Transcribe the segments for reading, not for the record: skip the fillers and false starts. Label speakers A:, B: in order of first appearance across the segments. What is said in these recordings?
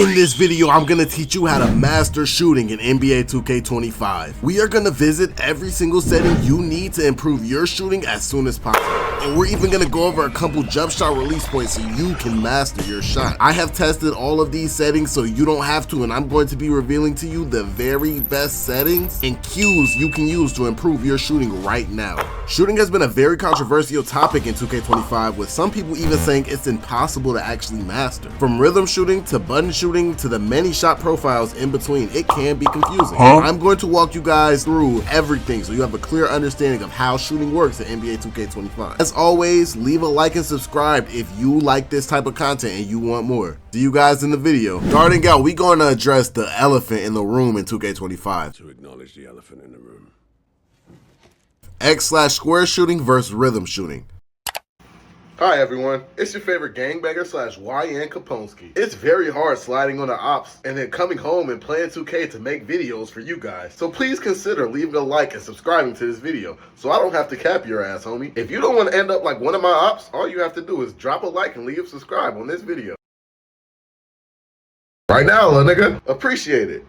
A: In this video, I'm gonna teach you how to master shooting in NBA 2K25. We are gonna visit every single setting you need to improve your shooting as soon as possible. And we're even gonna go over a couple jump shot release points so you can master your shot. I have tested all of these settings so you don't have to, and I'm going to be revealing to you the very best settings and cues you can use to improve your shooting right now. Shooting has been a very controversial topic in 2K25, with some people even saying it's impossible to actually master. From rhythm shooting to button shooting to the many shot profiles in between, it can be confusing. I'm going to walk you guys through everything so you have a clear understanding of how shooting works in NBA 2K25. As always, leave a like and subscribe if you like this type of content and you want more. See you guys in the video. Starting out, we're going to address the elephant in the room in 2K25.
B: To acknowledge the elephant in the room.
A: X/square shooting versus rhythm shooting. Hi everyone, it's your favorite gangbanger / YN Kaponski. It's very hard sliding on the ops and then coming home and playing 2K to make videos for you guys. So please consider leaving a like and subscribing to this video so I don't have to cap your ass, homie. If you don't want to end up like one of my ops, all you have to do is drop a like and leave a subscribe on this video. Right now, little nigga, appreciate it.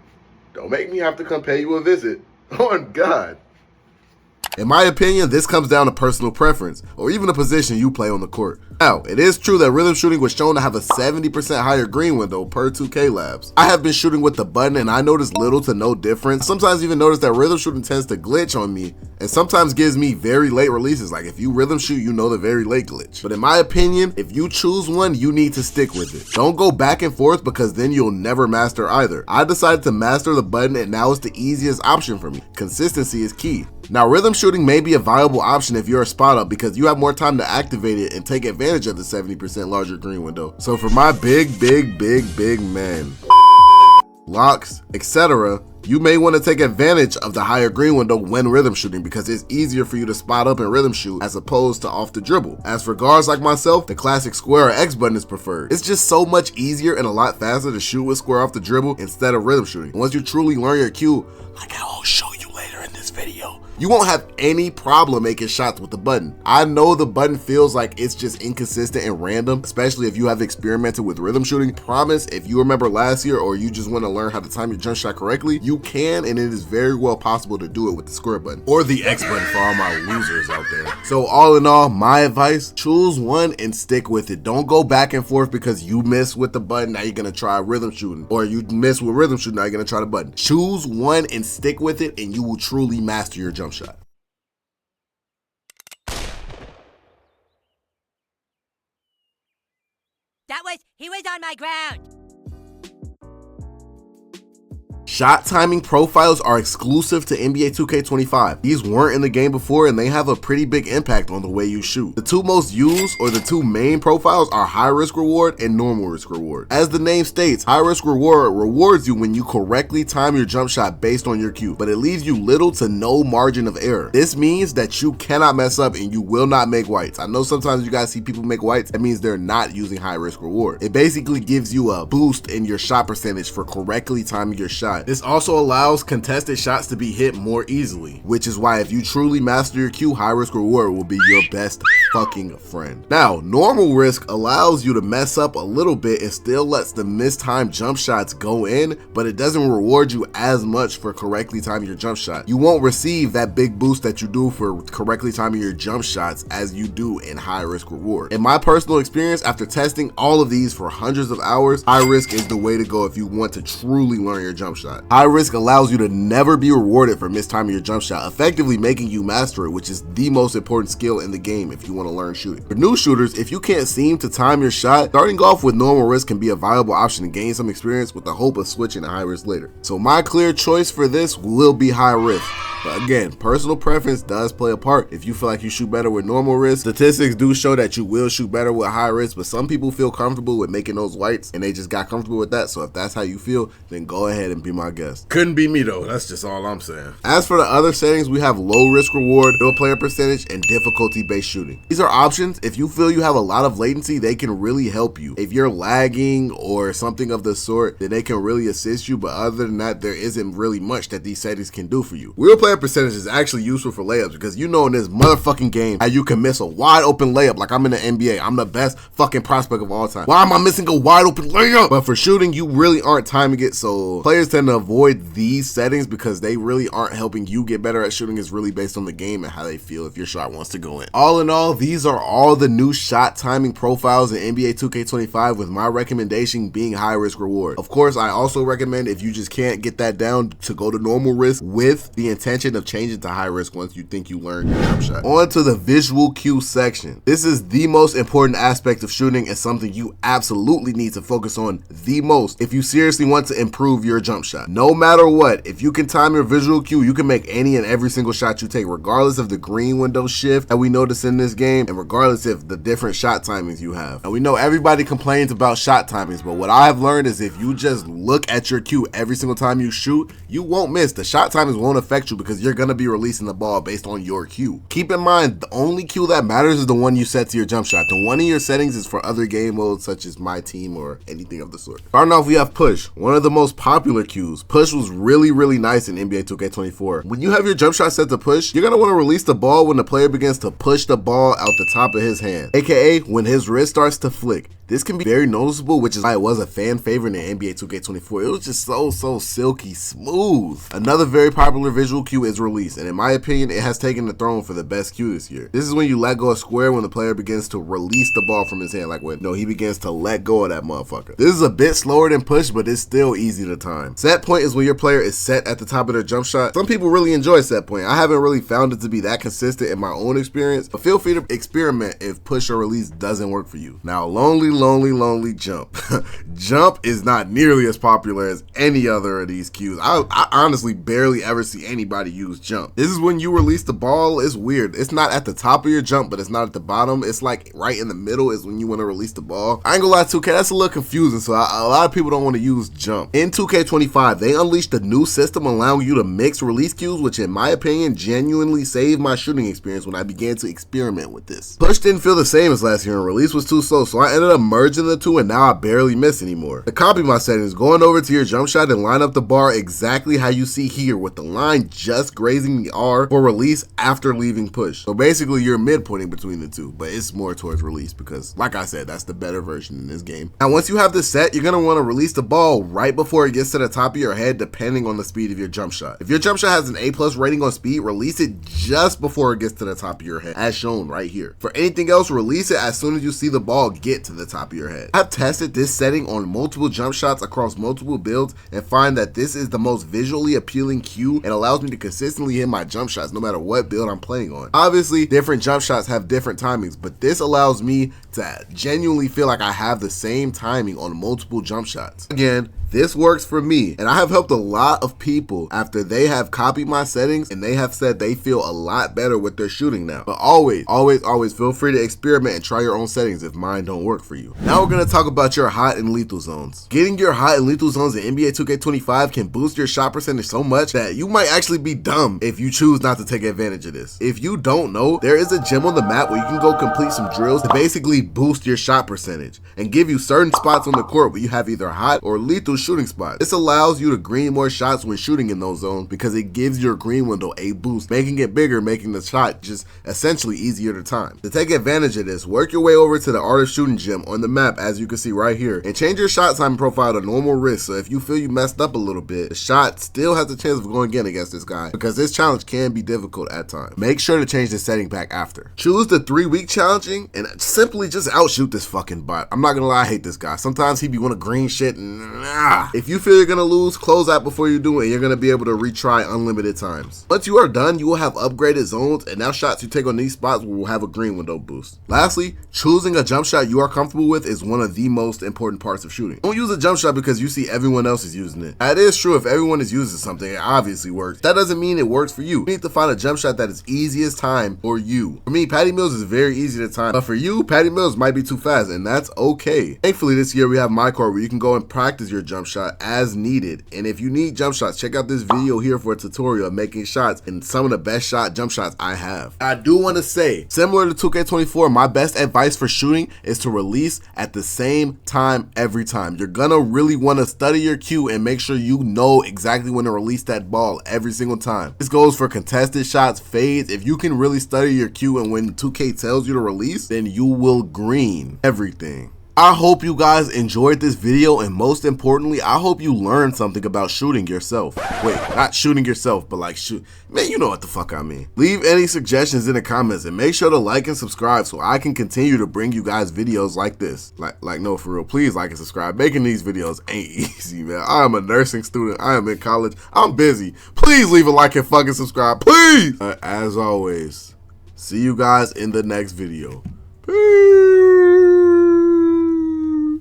A: Don't make me have to come pay you a visit. On God. In my opinion, this comes down to personal preference, or even the position you play on the court. Now, it is true that rhythm shooting was shown to have a 70% higher green window per 2K labs. I have been shooting with the button and I noticed little to no difference. Sometimes even notice that rhythm shooting tends to glitch on me and sometimes gives me very late releases. Like if you rhythm shoot, you know the very late glitch. But in my opinion, if you choose one, you need to stick with it. Don't go back and forth because then you'll never master either. I decided to master the button and now it's the easiest option for me. Consistency is key. Now, rhythm shooting may be a viable option if you're a spot up because you have more time to activate it and take advantage of the 70% larger green window. So for my big men, locks, etc., you may want to take advantage of the higher green window when rhythm shooting because it's easier for you to spot up and rhythm shoot as opposed to off the dribble. As for guards like myself, the classic square or X button is preferred. It's just so much easier and a lot faster to shoot with square off the dribble instead of rhythm shooting. Once you truly learn your cue, like I will show you later in this video, you won't have any problem making shots with the button. I know the button feels like it's just inconsistent and random, especially if you have experimented with rhythm shooting. Promise, if you remember last year or you just want to learn how to time your jump shot correctly, you can, and it is very well possible to do it with the square button or the X button for all my losers out there. So all in all, my advice, choose one and stick with it. Don't go back and forth because you miss with the button, now you're gonna try rhythm shooting, or you miss with rhythm shooting, now you're gonna try the button. Choose one and stick with it and you will truly master your jump shot.
C: He was on my ground.
A: Shot timing profiles are exclusive to NBA 2K25. These weren't in the game before and they have a pretty big impact on the way you shoot. The two most used, or the two main profiles, are high risk reward and normal risk reward. As the name states, high risk reward rewards you when you correctly time your jump shot based on your cue, but it leaves you little to no margin of error. This means that you cannot mess up and you will not make whites. I know sometimes you guys see people make whites, that means they're not using high risk reward. It basically gives you a boost in your shot percentage for correctly timing your shot. This also allows contested shots to be hit more easily, which is why if you truly master your cue, high risk reward will be your best fucking friend. Now, normal risk allows you to mess up a little bit and still lets the mistimed jump shots go in, but it doesn't reward you as much for correctly timing your jump shot. You won't receive that big boost that you do for correctly timing your jump shots as you do in high risk reward. In my personal experience, after testing all of these for hundreds of hours, high risk is the way to go if you want to truly learn your jump shot. High risk allows you to never be rewarded for mistiming your jump shot, effectively making you master it, which is the most important skill in the game if you want to learn shooting. For new shooters, if you can't seem to time your shot, starting off with normal risk can be a viable option to gain some experience with the hope of switching to high risk later. So my clear choice for this will be high risk. But again, personal preference does play a part. If you feel like you shoot better with normal risk, statistics do show that you will shoot better with high risk, but some people feel comfortable with making those whites and they just got comfortable with that. So if that's how you feel, then go ahead and be my guest. Couldn't be me though, that's just all I'm saying. As for the other settings, we have low risk reward, no player percentage, and difficulty based shooting. These are options. If you feel you have a lot of latency, they can really help you. If you're lagging or something of the sort, then they can really assist you. But other than that, there isn't really much that these settings can do for you. Wheel player percentage is actually useful for layups because you know in this motherfucking game how you can miss a wide open layup like I'm in the NBA. I'm the best fucking prospect of all time. Why am I missing a wide open layup? But for shooting, you really aren't timing it. So players tend to avoid these settings because they really aren't helping you get better at shooting. It's really based on the game and how they feel if your shot wants to go in. All in all, these are all the new shot timing profiles in NBA 2K25 with my recommendation being high risk reward. Of course, I also recommend if you just can't get that down to go to normal risk with the intention of changing to high risk once you think you learned your jump shot. On to the visual cue section. This is the most important aspect of shooting and something you absolutely need to focus on the most if you seriously want to improve your jump shot. No matter what, if you can time your visual cue, you can make any and every single shot you take, regardless of the green window shift that we notice in this game and regardless of the different shot timings you have. And we know everybody complains about shot timings, but what I have learned is if you just look at your cue every single time you shoot, you won't miss. The shot timings won't affect you because you're going to be releasing the ball based on your cue. Keep in mind, the only cue that matters is the one you set to your jump shot. The one in your settings is for other game modes such as my team or anything of the sort. Starting off, we have push, one of the most popular cues. Push was really nice in NBA 2K24. When you have your jump shot set to push, you're going to want to release the ball when the player begins to push the ball out the top of his hand, aka when his wrist starts to flick. This can be very noticeable, which is why it was a fan favorite in NBA 2K24. It was just so silky smooth. Another very popular visual cue is release, and in my opinion, it has taken the throne for the best cue this year. This is when you let go of square when the player begins to release the ball from his hand, like when he begins to let go of that motherfucker. This is a bit slower than push, but it's still easy to time. Set point is when your player is set at the top of their jump shot. Some people really enjoy set point. I haven't really found it to be that consistent in my own experience, but feel free to experiment if push or release doesn't work for you. Now, lonely jump. Jump is not nearly as popular as any other of these cues. I honestly barely ever see anybody use jump. This is when you release the ball. It's weird. It's not at the top of your jump, but it's not at the bottom. It's like right in the middle is when you want to release the ball. I ain't gonna lie, 2K, that's a little confusing, so a lot of people don't want to use jump. In 2K25, they unleashed a new system allowing you to mix release cues, which in my opinion genuinely saved my shooting experience when I began to experiment with this. Push didn't feel the same as last year and release was too slow, so I ended up merging the two and now I barely miss anymore. To copy my settings, going over to your jump shot and line up the bar exactly how you see here with the line just grazing the R for release after leaving push. So basically you're midpointing between the two, but it's more towards release because like I said, that's the better version in this game. Now once you have this set, you're going to want to release the ball right before it gets to the top of your head depending on the speed of your jump shot. If your jump shot has an A+ rating on speed, release it just before it gets to the top of your head as shown right here. For anything else, release it as soon as you see the ball get to the top of your head. I've tested this setting on multiple jump shots across multiple builds and find that this is the most visually appealing cue and allows me to consistently hit my jump shots no matter what build I'm playing on. Obviously, different jump shots have different timings, but this allows me to genuinely feel like I have the same timing on multiple jump shots. Again, this works for me, and I have helped a lot of people after they have copied my settings and they have said they feel a lot better with their shooting now. But always feel free to experiment and try your own settings if mine don't work for you. Now we're going to talk about your hot and lethal zones. Getting your hot and lethal zones in NBA 2K25 can boost your shot percentage so much that you might actually be dumb if you choose not to take advantage of this. If you don't know, there is a gem on the map where you can go complete some drills to basically boost your shot percentage and give you certain spots on the court where you have either hot or lethal shooting spots. This allows you to green more shots when shooting in those zones because it gives your green window a boost, making it bigger, making the shot just essentially easier to time. To take advantage of this, work your way over to the art of shooting gem on the map as you can see right here and change your shot timing profile to normal risk, so if you feel you messed up a little bit, the shot still has a chance of going again against this guy because this challenge can be difficult at times. Make sure to change the setting back after. Choose the 3-week challenging and simply just outshoot this fucking bot. I'm not gonna lie, I hate this guy. Sometimes he be wanting green shit and if you feel you're gonna lose, close out before you do it and you're gonna be able to retry unlimited times. Once you are done, you will have upgraded zones and now shots you take on these spots will have a green window boost. Lastly, choosing a jump shot you are comfortable with is one of the most important parts of shooting. Don't use a jump shot because you see everyone else is using it. That is true. If everyone is using something, it obviously works. That doesn't mean it works for you. You need to find a jump shot that is easiest time for you. For me, Patty Mills is very easy to time, but for you, Patty Mills might be too fast and that's okay. Thankfully this year we have mycareer where you can go and practice your jump jump shot as needed. And if you need jump shots, check out this video here for a tutorial of making shots and some of the best jump shots I have. I do want to say, similar to 2K24, my best advice for shooting is to release at the same time every time. You're gonna really want to study your cue and make sure you know exactly when to release that ball every single time. This goes for contested shots, fades. If you can really study your cue and when 2K tells you to release, then you will green everything. I hope you guys enjoyed this video, and most importantly, I hope you learned something about shooting yourself. Wait, not shooting yourself, but like shoot. Man, you know what the fuck I mean. Leave any suggestions in the comments and make sure to like and subscribe so I can continue to bring you guys videos like this. Like no, for real, please like and subscribe. Making these videos ain't easy, man. I am a nursing student. I am in college. I'm busy. Please leave a like and fucking subscribe, please. As always, see you guys in the next video. Peace.